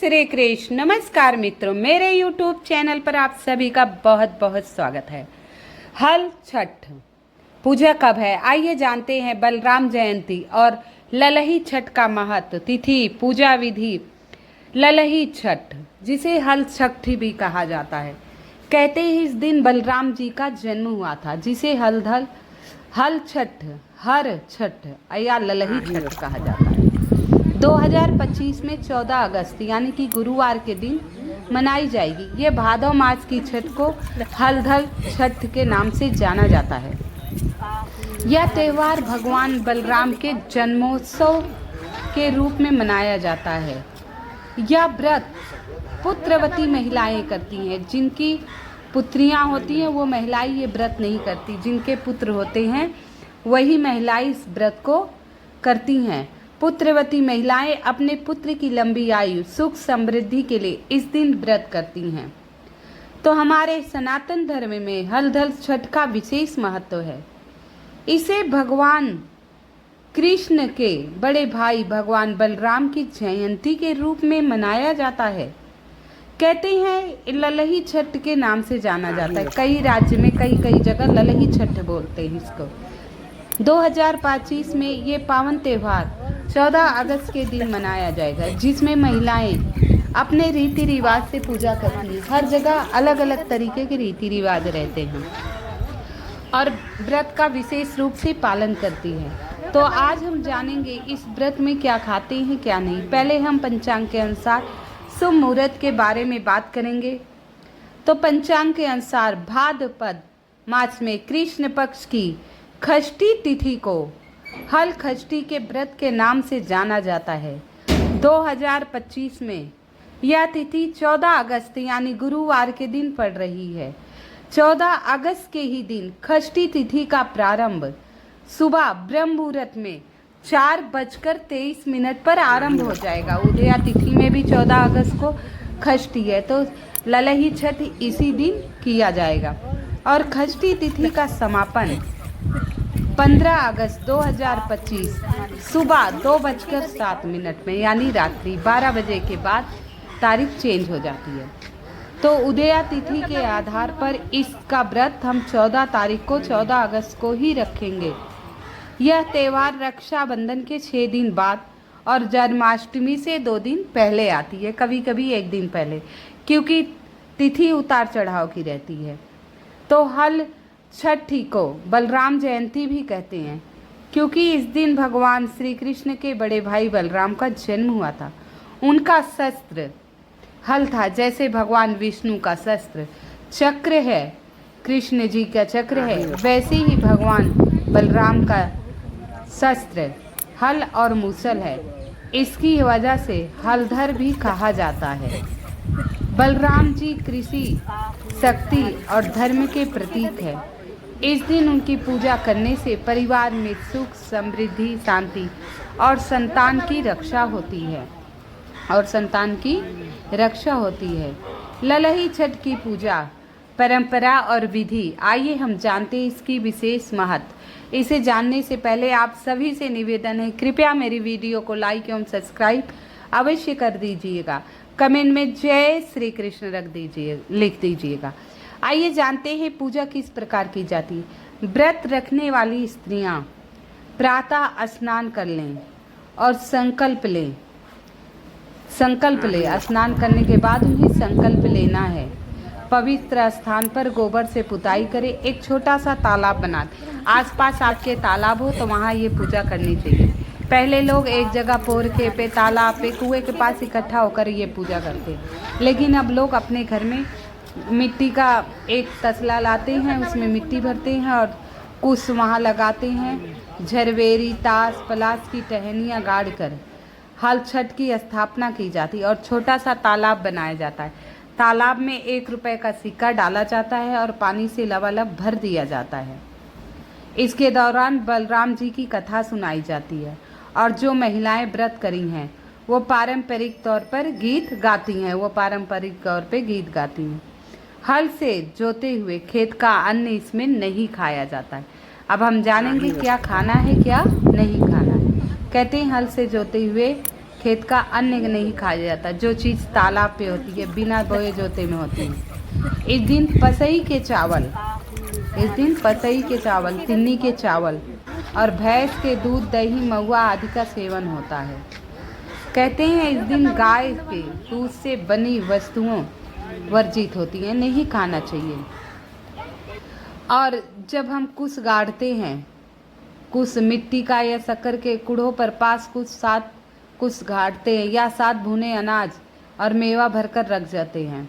श्री कृष्ण। नमस्कार मित्रों, मेरे YouTube चैनल पर आप सभी का बहुत बहुत स्वागत है। हल छठ पूजा कब है, आइए जानते हैं। बलराम जयंती और ललही छठ का महत्व, तिथि, पूजा विधि। ललही छठ, जिसे हल छठ भी कहा जाता है, कहते हैं इस दिन बलराम जी का जन्म हुआ था, जिसे हल छठ, हर छठ या ललही छठ कहा जाता है। 2025 में 14 अगस्त यानी कि गुरुवार के दिन मनाई जाएगी। ये भादव मास की छठ को हलधल छठ के नाम से जाना जाता है। यह त्यौहार भगवान बलराम के जन्मोत्सव के रूप में मनाया जाता है। यह व्रत पुत्रवती महिलाएं करती हैं। जिनकी पुत्रियां होती हैं वो महिलाएं ये व्रत नहीं करती। जिनके पुत्र होते हैं वही महिलाएं इस व्रत को करती हैं। पुत्रवती महिलाएं अपने पुत्र की लंबी आयु, सुख, समृद्धि के लिए इस दिन व्रत करती हैं। तो हमारे सनातन धर्म में हलधल छठ का विशेष महत्व है। इसे भगवान कृष्ण के बड़े भाई भगवान बलराम की जयंती के रूप में मनाया जाता है। कहते हैं ललही छठ के नाम से जाना जाता है। कई राज्य में कई जगह ललही छठ बोलते हैं इसको। 2025 में ये पावन त्यौहार 14 अगस्त के दिन मनाया जाएगा, जिसमें महिलाएं अपने रीति रिवाज से पूजा करती हैं। हर जगह अलग अलग तरीके के रीति रिवाज रहते हैं और व्रत का विशेष रूप से पालन करती हैं। तो आज हम जानेंगे इस व्रत में क्या खाते हैं क्या नहीं। पहले हम पंचांग के अनुसार शुभ मुहूर्त के बारे में बात करेंगे। तो पंचांग के अनुसार भाद्रपद मास में कृष्ण पक्ष की षष्ठी तिथि को हल षष्ठी के व्रत के नाम से जाना जाता है। 2025 में यह तिथि 14 अगस्त यानी गुरुवार के दिन पड़ रही है। 14 अगस्त के ही दिन षष्ठी तिथि का प्रारंभ सुबह ब्रह्म मुहूर्त में 4:23 पर आरंभ हो जाएगा। उदया तिथि में भी 14 अगस्त को षष्ठी है, तो ललही छठ इसी दिन किया जाएगा। और षष्ठी तिथि का समापन 15 अगस्त 2025 सुबह 2:07 में यानी रात्रि 12 बजे के बाद तारीख चेंज हो जाती है। तो उदया तिथि के आधार पर इसका व्रत हम 14 तारीख को 14 अगस्त को ही रखेंगे। यह त्यौहार रक्षाबंधन के 6 दिन बाद और जन्माष्टमी से 2 दिन पहले आती है, कभी कभी 1 दिन पहले, क्योंकि तिथि उतार चढ़ाव की रहती है। तो हल छठी को बलराम जयंती भी कहते हैं, क्योंकि इस दिन भगवान श्री कृष्ण के बड़े भाई बलराम का जन्म हुआ था। उनका शस्त्र हल था, जैसे भगवान विष्णु का शस्त्र चक्र है, कृष्ण जी का चक्र है, वैसे ही भगवान बलराम का शस्त्र हल और मूसल है। इसकी वजह से हलधर भी कहा जाता है। बलराम जी कृषि, शक्ति और धर्म के प्रतीक है। इस दिन उनकी पूजा करने से परिवार में सुख, समृद्धि, शांति और संतान की रक्षा होती है। ललही छठ की पूजा, परंपरा और विधि, आइए हम जानते हैं इसकी विशेष महत्व। इसे जानने से पहले आप सभी से निवेदन है, कृपया मेरी वीडियो को लाइक एवं सब्सक्राइब अवश्य कर दीजिएगा। कमेंट में जय श्री कृष्ण लिख दीजिएगा। आइए जानते हैं पूजा किस प्रकार की जाती है। व्रत रखने वाली स्त्रियां प्रातः स्नान कर लें और संकल्प लें। स्नान करने के बाद उन्हें संकल्प लेना है। पवित्र स्थान पर गोबर से पुताई करें। एक छोटा सा तालाब बना दें। आसपास आपके तालाब हो तो वहाँ ये पूजा करनी चाहिए। पहले लोग एक जगह पोरखे पे, तालाब पे, कुएं के पास इकट्ठा होकर ये पूजा करते, लेकिन अब लोग अपने घर में मिट्टी का एक तसला लाते हैं, उसमें मिट्टी भरते हैं और कुछ वहाँ लगाते हैं। झरवेरी, ताश, पलाश की टहनियाँ गाड़ कर हल छठ की स्थापना की जाती है और छोटा सा तालाब बनाया जाता है। तालाब में 1 रुपये का सिक्का डाला जाता है और पानी से लबालब भर दिया जाता है। इसके दौरान बलराम जी की कथा सुनाई जाती है और जो महिलाएं व्रत करी हैं वो पारंपरिक तौर पर गीत गाती हैं। हल से जोते हुए खेत का अन्न इसमें नहीं खाया जाता है। अब हम जानेंगे क्या खाना है क्या नहीं खाना है। कहते हैं हल से जोते हुए खेत का अन्न नहीं खाया जाता। जो चीज़ तालाब पे होती है, बिना बोए जोते में होती है। इस दिन पसई के चावल, तिन्नी के चावल और भैंस के दूध, दही, महुआ आदि का सेवन होता है। कहते हैं इस दिन गाय के दूध से बनी वस्तुओं वर्जित होती हैं, नहीं खाना चाहिए। और जब हम कुछ गाड़ते हैं, कुछ मिट्टी का या शक्कर के कुड़ों पर पास कुछ गाड़ते हैं या 7 भुने अनाज और मेवा भरकर रख जाते हैं।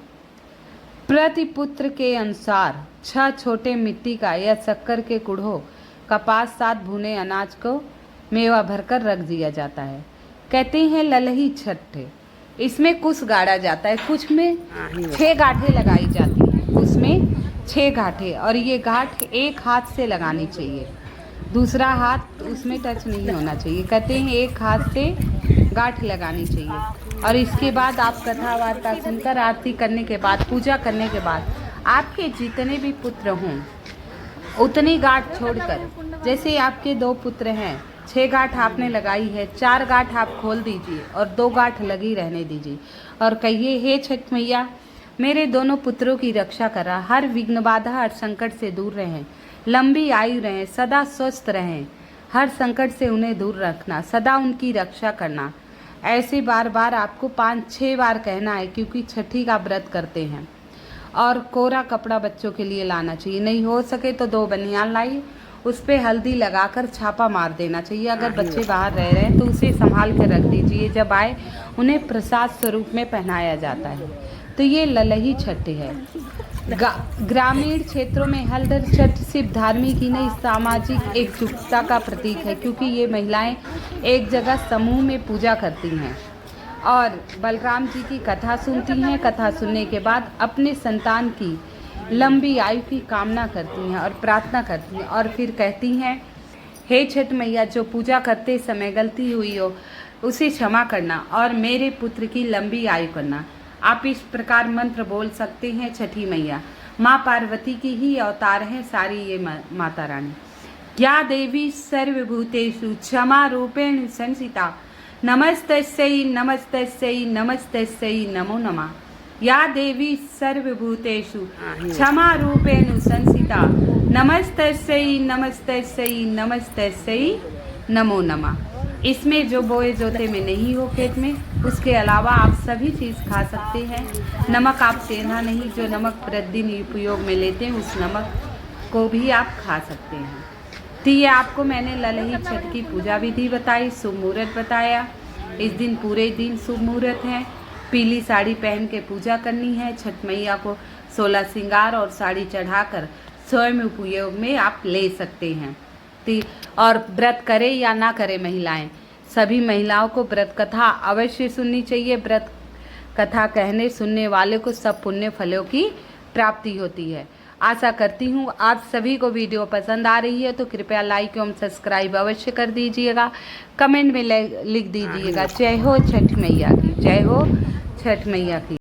प्रतिपुत्र के अनुसार 6 छोटे मिट्टी का या शक्कर के कुड़ों का पास 7 भुने अनाज को मेवा भरकर रख दिया जाता है। कहते हैं ललही छठ, इसमें कुछ गाड़ा जाता है, कुछ में 6 गांठें लगाई जाती हैं, उसमें 6 गांठें, और ये गांठ एक हाथ से लगानी चाहिए, दूसरा हाथ उसमें टच नहीं होना चाहिए। कहते हैं एक हाथ से गांठ लगानी चाहिए। और इसके बाद आप कथा वार्ता सुनकर आरती करने के बाद, पूजा करने के बाद, आपके जितने भी पुत्र हों उतनी गांठ छोड़कर, जैसे आपके 2 पुत्र हैं, 6 गांठ आपने लगाई है, 4 गांठ आप खोल दीजिए और 2 गांठ लगी रहने दीजिए और कहिए, हे छठ मैया, मेरे दोनों पुत्रों की रक्षा करा, हर विघ्न बाधा हर संकट से दूर रहें, लंबी आयु रहें, सदा स्वस्थ रहें, हर संकट से उन्हें दूर रखना, सदा उनकी रक्षा करना। ऐसे बार बार आपको 5-6 बार कहना है, क्योंकि छठी का व्रत करते हैं। और कोरा कपड़ा बच्चों के लिए लाना चाहिए, नहीं हो सके तो 2 बनियान लाइए, उस पर हल्दी लगाकर छापा मार देना चाहिए। अगर बच्चे बाहर रह रहे हैं तो उसे संभाल कर रख दीजिए, जब आए उन्हें प्रसाद स्वरूप में पहनाया जाता है। तो ये ललही छठ है। ग्रामीण क्षेत्रों में हलदर छठ सिर्फ धार्मिक ही नहीं, सामाजिक एकजुटता का प्रतीक है, क्योंकि ये महिलाएं एक जगह समूह में पूजा करती हैं और बलराम जी की कथा सुनती हैं। कथा सुनने के बाद अपने संतान की लंबी आयु की कामना करती हैं और प्रार्थना करती हैं, और फिर कहती हैं, हे छठ मैया, जो पूजा करते समय गलती हुई हो उसे क्षमा करना और मेरे पुत्र की लंबी आयु करना। आप इस प्रकार मंत्र बोल सकते हैं, छठी मैया माँ पार्वती की ही अवतार हैं सारी ये माता रानी। या देवी सर्वभूतेषु क्षमा रूपेण संसिता, नमस्तस्यै नमस्तस्यै नमस्तस्यै नमो नमः। या देवी सर्वभूतेषु क्षमा रूपेण संसिता, नमस्तस्यै नमस्तस्यै नमस्तस्यै नमो नमः। इसमें जो बोए जोते में नहीं हो खेत में, उसके अलावा आप सभी चीज़ खा सकते हैं। नमक आप सेंधा नहीं, जो नमक प्रतिदिन उपयोग में लेते हैं उस नमक को भी आप खा सकते हैं। तो ये आपको मैंने ललही छठ की पूजा विधि बताई, शुभ मुहूर्त बताया। इस दिन पूरे दिन शुभ मुहूर्त है। पीली साड़ी पहन के पूजा करनी है। छठ मैया को 16 श्रृंगार और साड़ी चढ़ाकर स्वयं उपयोग में आप ले सकते हैं। और व्रत करें या ना करें महिलाएं, सभी महिलाओं को व्रत कथा अवश्य सुननी चाहिए। व्रत कथा कहने सुनने वाले को सब पुण्य फलों की प्राप्ति होती है। आशा करती हूँ आप सभी को वीडियो पसंद आ रही है, तो कृपया लाइक एवं सब्सक्राइब अवश्य कर दीजिएगा। कमेंट में लिख दीजिएगा, जय हो छठ मैया की, जय हो छठ मैया की।